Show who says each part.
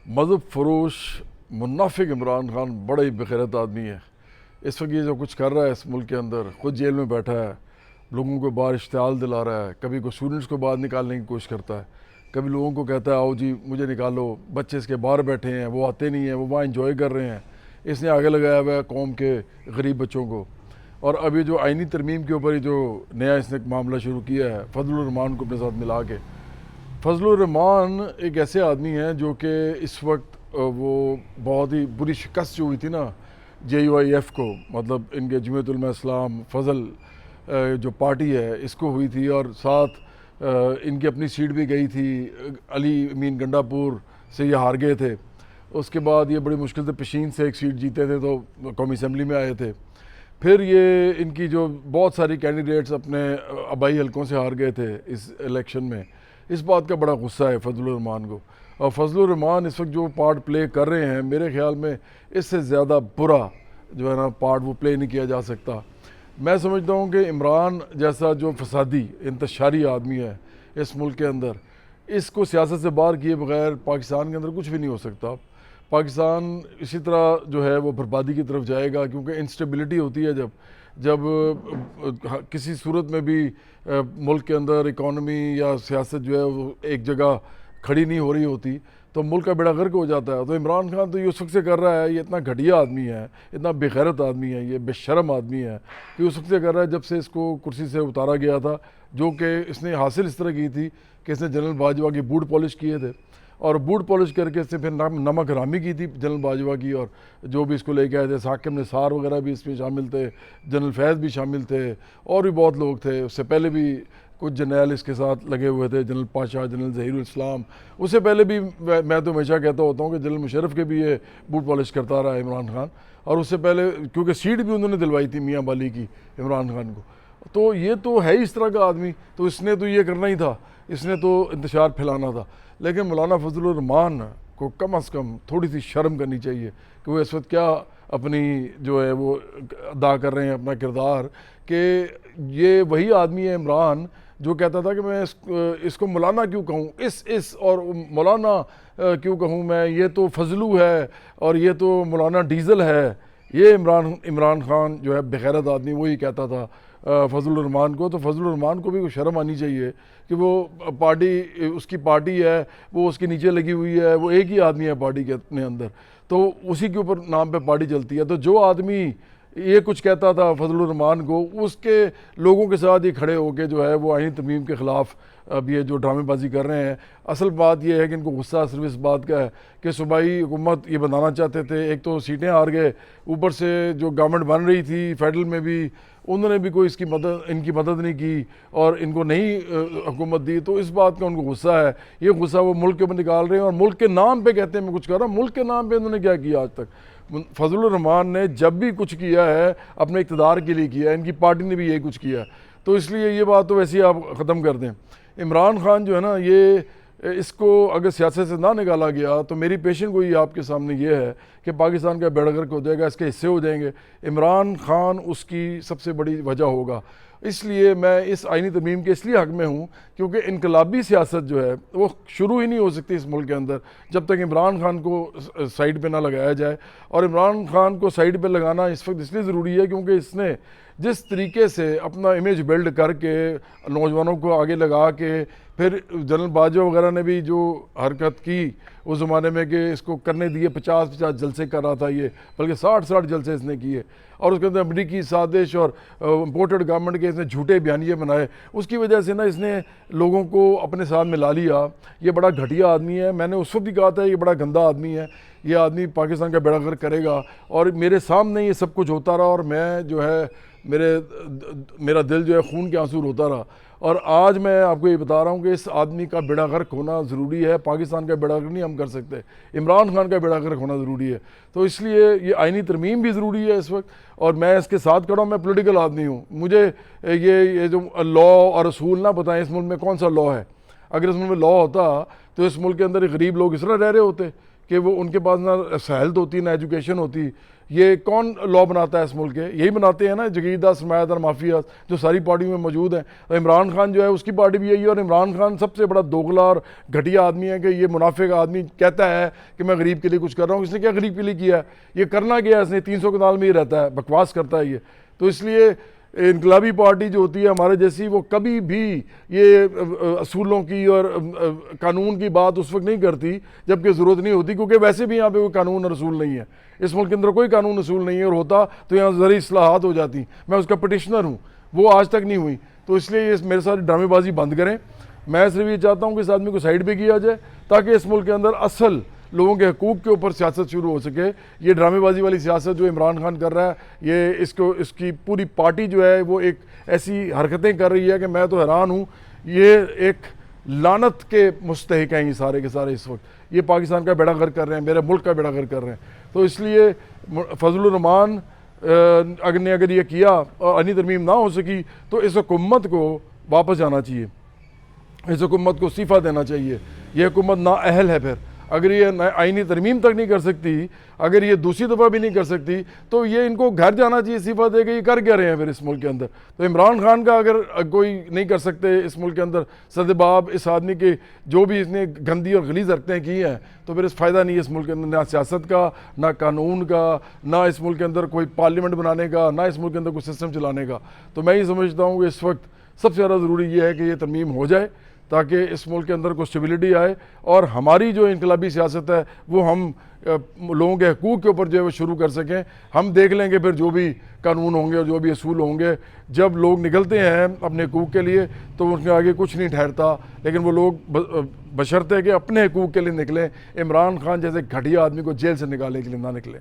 Speaker 1: मज़हब फरोश मुनाफिक इमरान खान बड़ा ही बेगैरत आदमी है। इस वक्त ये जो कुछ कर रहा है इस मुल्क के अंदर, खुद जेल में बैठा है, लोगों को बाहर इश्तिहाल दिला रहा है, कभी कोई स्टूडेंट्स को बाहर निकालने की कोशिश करता है, कभी लोगों को कहता है आओ जी मुझे निकालो, बच्चे इसके बाहर बैठे हैं, वो आते नहीं हैं, वो वहाँ इंजॉय कर रहे हैं। इसने आगे लगाया हुआ है कौम के गरीब बच्चों को। और अभी जो आइनी तरमीम के ऊपर जो नया इसने मामला शुरू किया है फजलुर रहमान को अपने साथ मिला के। फजलुर रहमान एक ऐसे आदमी हैं जो कि इस वक्त वो बहुत ही बुरी शिकस्त जो हुई थी ना JUIF को, मतलब इनके जमीयत उलमा इस्लाम फजल जो पार्टी है इसको हुई थी, और साथ इनकी अपनी सीट भी गई थी, अली अमीन गंडापुर से ये हार गए थे। उसके बाद ये बड़ी मुश्किल से पेशीन से एक सीट जीते थे तो कौमी असम्बली में आए थे। फिर ये इनकी जो बहुत सारी कैंडिडेट्स अपने आबाई हलकों से हार गए थे इस इलेक्शन में। इस बात का बड़ा गुस्सा है फजलुर रहमान को, और फजलुर रहमान इस वक्त जो पार्ट प्ले कर रहे हैं मेरे ख्याल में इससे ज़्यादा बुरा जो है ना पार्ट वो प्ले नहीं किया जा सकता। मैं समझता हूँ कि इमरान जैसा जो फसादी इंतशारी आदमी है इस मुल्क के अंदर, इसको सियासत से बाहर किए बगैर पाकिस्तान के अंदर कुछ भी नहीं हो सकता। पाकिस्तान इसी तरह जो है वो बर्बादी की तरफ जाएगा, क्योंकि इंस्टेबिलिटी होती है जब किसी सूरत में भी मुल्क के अंदर इकॉनमी या सियासत जो है वो एक जगह खड़ी नहीं हो रही होती तो मुल्क का बेड़ा गर्क हो जाता है। तो इमरान खान तो ये उस वक्त से कर रहा है, ये इतना घटिया आदमी है, इतना बेगैरत आदमी है, ये बेशरम आदमी है कि उस वक्त से कर रहा है जब से इसको कुर्सी से उतारा गया था, जो कि इसने हासिल इस तरह की थी कि इसने जनरल बाजवा की बूट पॉलिश किए थे, और बूट पॉलिश करके इसने फिर नमक हरामी की थी जनरल बाजवा की, और जो भी इसको लेके आए थे साकिब निसार वगैरह भी इसमें शामिल थे, जनरल फैज़ भी शामिल थे, और भी बहुत लोग थे। उससे पहले भी कुछ जर्नैल इसके साथ लगे हुए थे, जनरल पाशा, जनरल ज़हीरुल इस्लाम। उससे पहले भी मैं तो हमेशा कहता होता हूँ कि जनरल मुशर्रफ के भी ये बूट पॉलिश करता रहा इमरान खान, और उससे पहले क्योंकि सीट भी उन्होंने दिलवाई थी मियाँ बाली की इमरान खान को। तो ये तो है इस तरह का आदमी, तो इसने तो ये करना ही था, इसने तो इंतशार फैलाना था। लेकिन मौलाना फजलुर रहमान को कम अज़ कम थोड़ी सी शर्म करनी चाहिए कि वो इस वक्त क्या अपनी जो है वो अदा कर रहे हैं अपना किरदार, कि ये वही आदमी है इमरान जो कहता था कि मैं इसको मौलाना क्यों कहूँ, इस और मौलाना क्यों कहूँ मैं, ये तो फजलू है और ये तो मौलाना डीज़ल है। ये इमरान खान जो है बेगैरत आदमी वही कहता था फजलुर रहमान को। तो फजलुर रहमान को भी कोई शर्म आनी चाहिए कि वो पार्टी, उसकी पार्टी है, वो उसके नीचे लगी हुई है, वो एक ही आदमी है पार्टी के अपने अंदर, तो उसी के ऊपर नाम पे पार्टी चलती है। तो जो आदमी ये कुछ कहता था फजलुर रहमान को, उसके लोगों के साथ ही खड़े होकर जो है वो आईनी तरमीम के ख़िलाफ़ अब ये जो ड्रामेबाजी कर रहे हैं। असल बात यह है कि इनको गुस्सा सिर्फ इस बात का है कि सूबाई हुकूमत ये बनाना चाहते थे, एक तो सीटें हार गए, ऊपर से जो गवर्नमेंट बन रही थी फेडरल में भी उन्होंने भी कोई इनकी मदद नहीं की और इनको नहीं हुकूमत दी, तो इस बात का उनको गुस्सा है। ये गुस्सा वो मुल्क के ऊपर निकाल रहे हैं और मुल्क के नाम पे कहते हैं मैं कुछ कर रहा हूँ। मुल्क के नाम पे उन्होंने क्या किया आज तक? फजलुर रहमान ने जब भी कुछ किया है अपने इक़्तिदार के लिए किया है, इनकी पार्टी ने भी यही कुछ किया है। तो इसलिए ये बात तो वैसे ही आप ख़त्म कर दें। इमरान खान जो है ना, ये इसको अगर सियासत से ना निकाला गया तो मेरी पेशन गोई आपके सामने ये है कि पाकिस्तान का बेड़ा गर्क हो जाएगा, इसके हिस्से हो जाएंगे। इमरान खान उसकी सबसे बड़ी वजह होगा। इसलिए मैं इस आईनी तरमीम के इसलिए हक़ में हूँ क्योंकि इनकलाबी सियासत जो है वो शुरू ही नहीं हो सकती इस मुल्क के अंदर जब तक इमरान खान को साइड पे ना लगाया जाए। और इमरान खान को साइड पे लगाना इस वक्त इसलिए ज़रूरी है क्योंकि इसने जिस तरीके से अपना इमेज बिल्ड करके नौजवानों को आगे लगा के, फिर जनरल बाजवा वगैरह ने भी जो हरकत की उस ज़माने में कि इसको करने दिए, 50-50 जलसे कर रहा था ये, बल्कि 60-60 जलसे इसने किए, और उसके अंदर अमरीकी साजिश और इम्पोर्टेड गवर्नमेंट के इसने झूठे बयानिए बनाए। उसकी वजह से ना इसने लोगों को अपने साथ मिला लिया। ये बड़ा घटिया आदमी है। मैंने उस वक्त भी कहा था ये बड़ा गंदा आदमी है, ये आदमी पाकिस्तान का बेड़ा गर्क करेगा, और मेरे सामने ये सब कुछ होता रहा और मैं जो है मेरा दिल जो है खून के आंसू रोता रहा। और आज मैं आपको ये बता रहा हूँ कि इस आदमी का बेड़ा गर्क होना ज़रूरी है। पाकिस्तान का बेड़ा गर्क नहीं हम कर सकते, इमरान खान का बेड़ा गर्क होना ज़रूरी है। तो इसलिए ये आईनी तरमीम भी ज़रूरी है इस वक्त, और मैं इसके साथ खड़ा हूँ। मैं पॉलिटिकल आदमी हूँ, मुझे ये जो लॉ और असूल ना बताएं इस मुल्क में कौन सा लॉ है। अगर इस मुल्क में लॉ होता तो इस मुल्क के अंदर गरीब लोग इस तरह रह रहे होते कि वो उनके पास ना सेहत होती ना एजुकेशन होती। ये कौन लॉ बनाता है इस मुल्क के? यही बनाते हैं ना जगीरदार, सरमायादार, माफिया, जो सारी पार्टी में मौजूद हैं। तो इमरान खान जो है उसकी पार्टी भी यही है, और इमरान खान सबसे बड़ा दोगला और घटिया आदमी है कि ये मुनाफे का आदमी कहता है कि मैं गरीब के लिए कुछ कर रहा हूँ। इसने क्या गरीब के लिए किया है? ये करना क्या है? इसने 300 कनाल में ही रहता है, बकवास करता है ये। तो इसलिए इनकलाबी पार्टी जो होती है हमारे जैसी, वो कभी भी ये असूलों की और कानून की बात उस वक्त नहीं करती जबकि ज़रूरत नहीं होती, क्योंकि वैसे भी यहाँ पे कोई कानून और असूल नहीं है। इस मुल्क के अंदर कोई कानून असूल नहीं है, और होता तो यहाँ ज़रूरी इस्लाहात हो जाती। मैं उसका पटिशनर हूँ, वो आज तक नहीं हुई। तो इसलिए ये मेरे साथ ड्रामेबाजी बंद करें। मैं सिर्फ ये चाहता हूँ कि इस आदमी को साइड पे किया जाए, ताकि इस मुल्क के अंदर असल लोगों के हकूक़ के ऊपर सियासत शुरू हो सके। ये ड्रामेबाजी वाली सियासत जो इमरान खान कर रहा है, ये इसकी पूरी पार्टी जो है वो एक ऐसी हरकतें कर रही है कि मैं तो हैरान हूँ। ये एक लानत के मुस्तहिक हैं ये सारे के सारे। इस वक्त ये पाकिस्तान का बेड़ा गर्क कर रहे हैं, मेरे मुल्क का बेड़ा गर्क कर रहे हैं। तो इसलिए फजलुर रहमान अगर ये किया और आईनी तरमीम ना हो सकी, तो इस हुकूमत को वापस जाना चाहिए, इस हुकूमत को इस्तीफ़ा देना चाहिए। ये हुकूमत नाअहल है। फिर अगर ये आईनी तरमीम तक नहीं कर सकती, अगर ये दूसरी दफ़ा भी नहीं कर सकती, तो ये इनको घर जाना चाहिए इस्तीफ़ा दे के। ये कर क्या रहे हैं फिर इस मुल्क के अंदर? तो इमरान खान का अगर कोई नहीं कर सकते इस मुल्क के अंदर सदबाब इस आदमी के, जो भी इसने गंदी और गलीज़ हरकतें की हैं, तो फिर इस फ़ायदा नहीं है इस मुल्क के अंदर, ना सियासत का, ना कानून का, ना इस मुल्क के अंदर कोई पार्लियामेंट बनाने का, ना इस मुल्क के अंदर कोई सिस्टम चलाने का। तो मैं ये समझता हूँ कि इस वक्त सबसे ज़्यादा ज़रूरी ये है कि ये तरमीम हो जाए, ताकि इस मुल्क के अंदर कुछ स्टेबिलिटी आए, और हमारी जो इनकलाबी सियासत है वो हम लोगों के हकूक़ के ऊपर जो है वो शुरू कर सकें। हम देख लेंगे फिर जो भी कानून होंगे और जो भी असूल होंगे। जब लोग निकलते हैं अपने हकूक़ के लिए तो उनके आगे कुछ नहीं ठहरता, लेकिन वो लोग बशर्ते कि अपने हकूक़ के लिए निकलें। इमरान खान जैसे घटिया आदमी को जेल से निकालने के लिए ना निकलें।